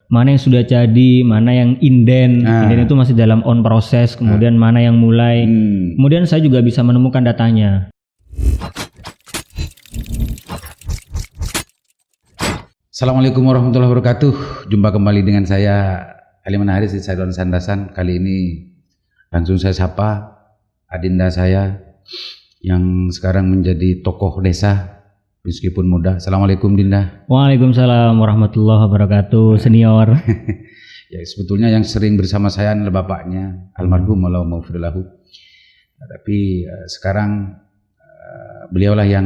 mana yang sudah jadi, mana yang inden. Inden itu masih dalam on proses, kemudian mana yang mulai. Kemudian saya juga bisa menemukan datanya. Assalamualaikum warahmatullahi wabarakatuh. Jumpa kembali dengan saya Aliman Haris di Saidon Sandasan. Kali ini langsung saya sapa adinda saya yang sekarang menjadi tokoh desa meskipun muda. Assalamualaikum Dinda. Waalaikumsalam warahmatullahi wabarakatuh, senior. Ya, sebetulnya yang sering bersama saya adalah bapaknya almarhum Allah maghfirlahu. Tapi sekarang beliaulah yang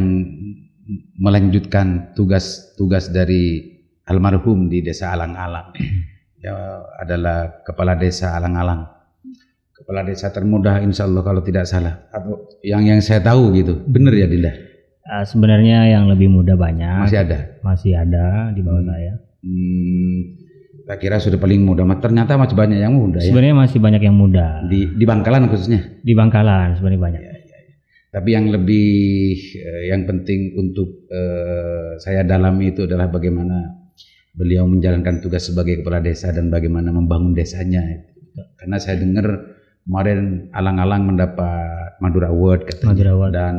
melanjutkan tugas dari almarhum di desa Alang-Alang. Ya, adalah kepala desa Alang-Alang. Kepala desa termuda insya Allah kalau tidak salah. Atau yang saya tahu gitu. Benar ya Dinda? Sebenarnya yang lebih muda banyak. Masih ada di bawah saya. Tak kira sudah paling muda, ternyata masih banyak yang muda. Sebenarnya masih banyak yang muda. Di Bangkalan khususnya. Di Bangkalan sebenarnya banyak. Ya. Tapi yang lebih yang penting untuk saya dalami itu adalah bagaimana beliau menjalankan tugas sebagai kepala desa dan bagaimana membangun desanya. Karena saya dengar kemarin Alang-Alang mendapat Madura Award katanya. Dan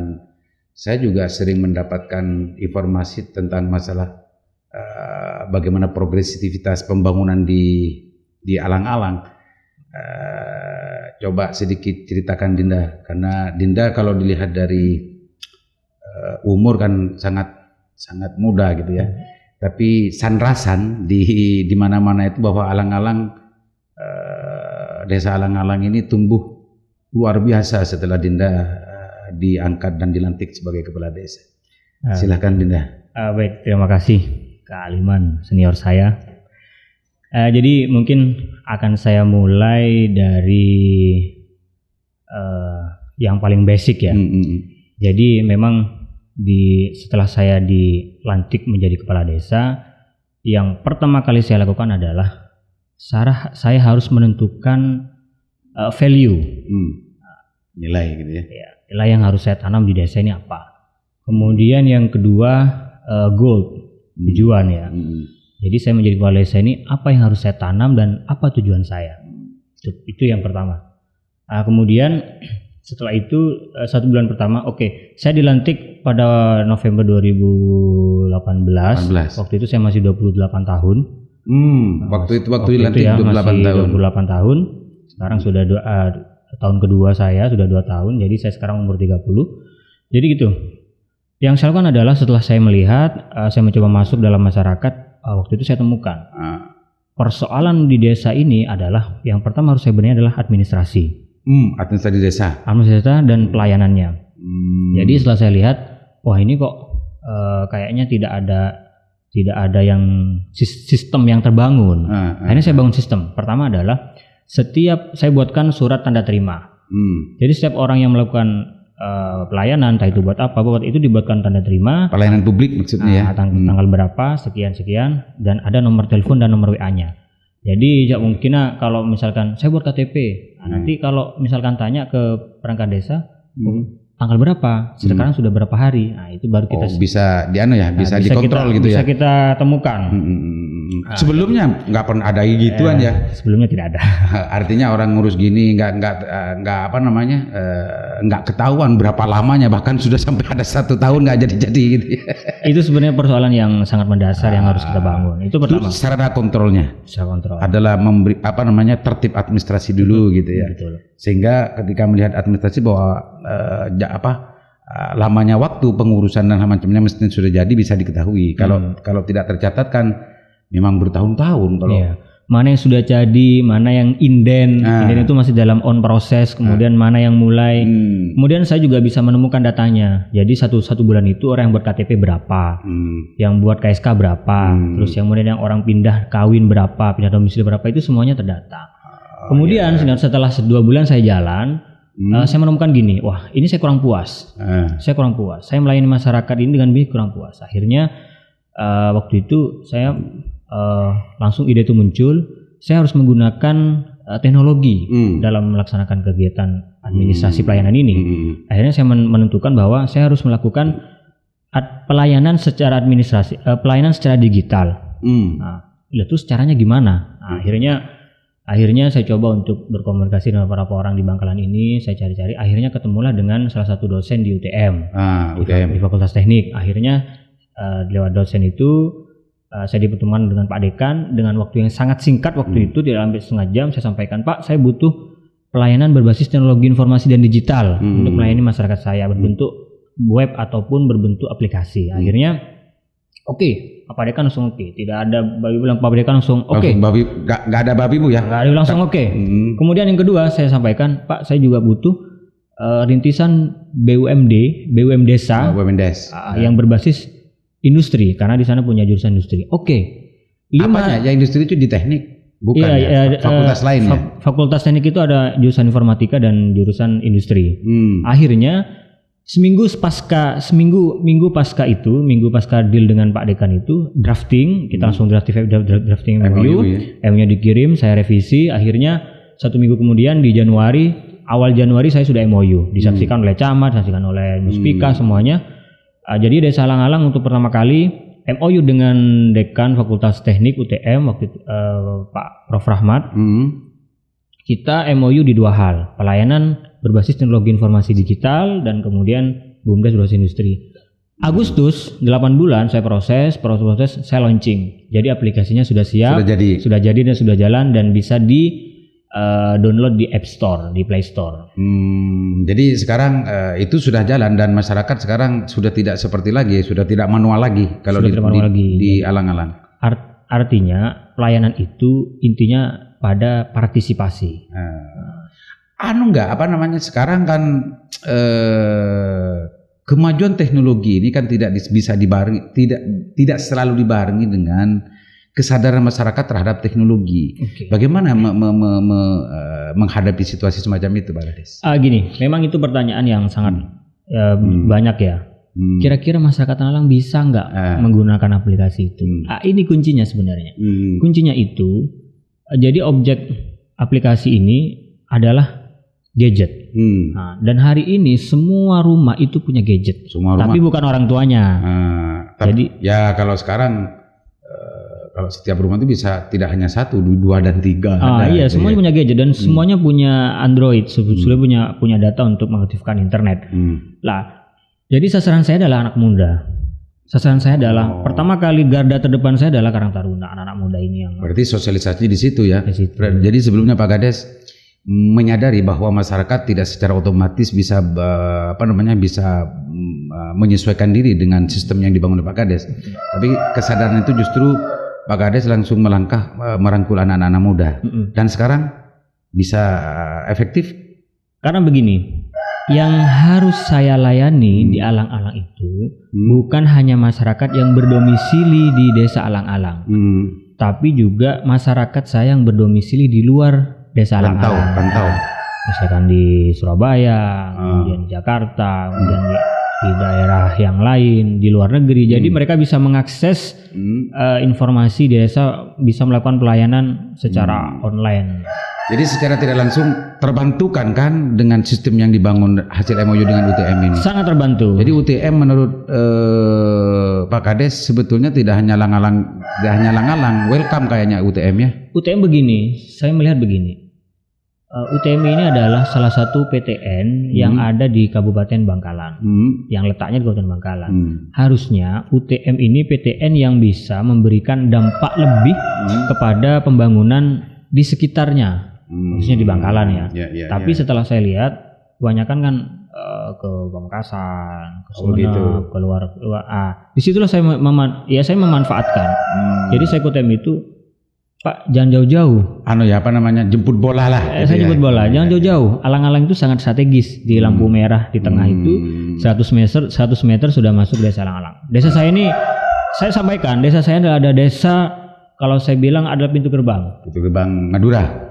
saya juga sering mendapatkan informasi tentang masalah bagaimana progresivitas pembangunan di Alang-Alang. Coba sedikit ceritakan Dinda, karena Dinda kalau dilihat dari umur kan sangat muda gitu ya. Tapi sanrasan di mana-mana itu bahwa Alang-Alang, desa Alang-Alang ini tumbuh luar biasa setelah Dinda diangkat dan dilantik sebagai kepala desa. Silahkan Dinda. Baik, terima kasih Kak Aliman, senior saya. Jadi mungkin akan saya mulai dari yang paling basic ya. Jadi memang setelah saya dilantik menjadi kepala desa, yang pertama kali saya lakukan adalah saya harus menentukan value, nilai gitu ya. Nilai yang harus saya tanam di desa ini apa. Kemudian yang kedua goal, tujuan ya. Jadi saya menjadi kepala desa ini apa yang harus saya tanam dan apa tujuan saya. Itu yang pertama. Kemudian setelah itu 1 bulan pertama, saya dilantik pada November 2018. Waktu itu saya masih 28 tahun. Waktu itu dilantik ya, 28 tahun. Sekarang sudah tahun kedua saya, sudah 2 tahun. Jadi saya sekarang umur 30. Jadi gitu. Yang saya lakukan adalah setelah saya melihat, saya mencoba masuk dalam masyarakat. Waktu itu saya temukan persoalan di desa ini adalah yang pertama harus saya benahi adalah administrasi. Administrasi desa dan pelayanannya. Jadi setelah saya lihat, wah ini kok kayaknya tidak ada yang sistem yang terbangun. Akhirnya saya bangun sistem. Pertama adalah saya buatkan surat tanda terima. Jadi setiap orang yang melakukan pelayanan, entah itu buat itu dibuatkan tanda terima. Pelayanan publik maksudnya ya. Tanggal berapa, sekian, dan ada nomor telepon dan nomor WA-nya. Jadi mungkin kalau misalkan saya buat KTP, nanti kalau misalkan tanya ke perangkat desa, tanggal berapa, sekarang sudah berapa hari, itu baru kita bisa bisa dikontrol gitu ya. Bisa kita temukan. Sebelumnya nggak pernah ada gituan ya. Sebelumnya tidak ada. Artinya orang ngurus gini nggak ketahuan berapa lamanya, bahkan sudah sampai ada 1 tahun nggak jadi gitu. Itu sebenarnya persoalan yang sangat mendasar yang harus kita bangun. Itu pertama. Sarana kontrolnya. Adalah memberi tertib administrasi dulu gitu ya. Betul. Sehingga ketika melihat administrasi bahwa lamanya waktu pengurusan dan macamnya mestinya sudah jadi bisa diketahui. Kalau tidak tercatat kan memang bertahun-tahun kalau. Mana yang sudah jadi, mana yang inden itu masih dalam on proses, kemudian mana yang mulai. Kemudian saya juga bisa menemukan datanya. Jadi satu bulan itu orang yang buat KTP berapa, yang buat KSK berapa, terus yang kemudian yang orang pindah kawin berapa, pindah domisili berapa, itu semuanya terdata. Kemudian setelah 2 bulan saya jalan, saya menemukan gini, wah ini saya kurang puas. Saya melayani masyarakat ini dengan kurang puas. Akhirnya waktu itu saya langsung ide itu muncul, saya harus menggunakan teknologi dalam melaksanakan kegiatan administrasi pelayanan ini. Akhirnya saya menentukan bahwa saya harus melakukan pelayanan secara administrasi, pelayanan secara digital. Nah, Ya terus caranya gimana? Nah, akhirnya saya coba untuk berkomunikasi dengan beberapa orang di Bangkalan ini, saya cari-cari, akhirnya ketemulah dengan salah satu dosen di UTM, di Fakultas Teknik. Akhirnya lewat dosen itu saya dipertemukan dengan Pak Dekan dengan waktu yang sangat singkat waktu itu, tidak sampai setengah jam. Saya sampaikan, Pak, saya butuh pelayanan berbasis teknologi informasi dan digital untuk melayani masyarakat saya berbentuk web ataupun berbentuk aplikasi. Akhirnya oke. Pak Dekan langsung oke. Tidak ada babi bilang, Pak Dekan langsung oke. Gak ada babi Bu ya? Gak ada, langsung oke. Kemudian yang kedua saya sampaikan, Pak, saya juga butuh rintisan BUMD desa yang berbasis industri karena di sana punya jurusan industri. Oke. Apanya? Yang industri itu di teknik? Bukan fakultas lain ya? Fakultas teknik itu ada jurusan informatika dan jurusan industri. Akhirnya minggu pasca deal dengan Pak Dekan itu drafting, kita langsung drafting MOU, MOU-nya dikirim, saya revisi. Akhirnya 1 minggu kemudian di awal Januari saya sudah MOU, disaksikan oleh camat, disaksikan oleh Muspika semuanya. Jadi Desa Alang-Alang untuk pertama kali MOU dengan Dekan Fakultas Teknik UTM waktu itu, Pak Prof Rahmat. Kita MOU di 2 hal, pelayanan berbasis teknologi informasi digital dan kemudian BUMDes berbasis industri. Agustus 8 bulan saya proses saya launching. Jadi aplikasinya sudah siap, sudah jadi dan sudah jalan dan bisa di download di App Store, di Play Store. Jadi sekarang itu sudah jalan dan masyarakat sekarang sudah tidak seperti lagi, sudah tidak manual lagi kalau di Alang-Alang. Artinya pelayanan itu intinya pada partisipasi. Sekarang kan kemajuan teknologi ini kan tidak bisa dibarengi, tidak selalu dibarengi dengan kesadaran masyarakat terhadap teknologi. Bagaimana menghadapi situasi semacam itu, Pak Kades? Gini, memang itu pertanyaan yang sangat banyak ya. Kira-kira masyarakat Alang bisa nggak menggunakan aplikasi itu? Ini kuncinya sebenarnya. Kuncinya itu, jadi objek aplikasi ini adalah gadget. Dan hari ini semua rumah itu punya gadget. Tapi bukan orang tuanya. Jadi ya kalau sekarang kalau setiap rumah itu bisa tidak hanya 1, 2 dan 3. Iya, semuanya punya gadget dan semuanya punya Android. Sudah punya data untuk mengaktifkan internet. Lah, jadi sasaran saya adalah anak muda. Sasaran saya adalah pertama kali garda terdepan saya adalah Karang Taruna, anak-anak muda ini yang. Berarti sosialisasi di situ ya. Jadi sebelumnya Pak Kades menyadari bahwa masyarakat tidak secara otomatis bisa menyesuaikan diri dengan sistem yang dibangun oleh Pak Kades. Tapi kesadaran itu justru Pak Kades langsung melangkah merangkul anak-anak muda. Dan sekarang bisa efektif karena begini. Yang harus saya layani di Alang-Alang itu bukan hanya masyarakat yang berdomisili di Desa Alang-Alang, tapi juga masyarakat saya yang berdomisili di luar Desa Alang-Alang. Misalkan di Surabaya, kemudian di Jakarta, kemudian di daerah yang lain, di luar negeri. Jadi mereka bisa mengakses informasi di desa, bisa melakukan pelayanan secara online. Jadi secara tidak langsung terbantukan kan dengan sistem yang dibangun hasil MOU dengan UTM ini? Sangat terbantu. Jadi UTM menurut Pak Kades sebetulnya tidak hanya Alang-Alang, welcome kayaknya UTM ya? UTM begini, saya melihat begini. UTM ini adalah salah satu PTN yang ada di Kabupaten Bangkalan, yang letaknya di Kabupaten Bangkalan. Harusnya UTM ini PTN yang bisa memberikan dampak lebih kepada pembangunan di sekitarnya. Khususnya di Bangkalan ya. Tapi setelah saya lihat, kebanyakan kan ke Pamekasan, ke Sumeneb, ke luar. Disitulah saya memanfaatkan. Jadi saya ikut itu, Pak, jangan jauh-jauh. Jemput bola lah. Saya jemput bola, jangan jauh-jauh. Alang-Alang itu sangat strategis di lampu merah di tengah itu. 100 meter sudah masuk Desa Alang-Alang. Desa saya ini, saya sampaikan, desa saya adalah desa. Kalau saya bilang adalah pintu gerbang. Pintu gerbang Madura.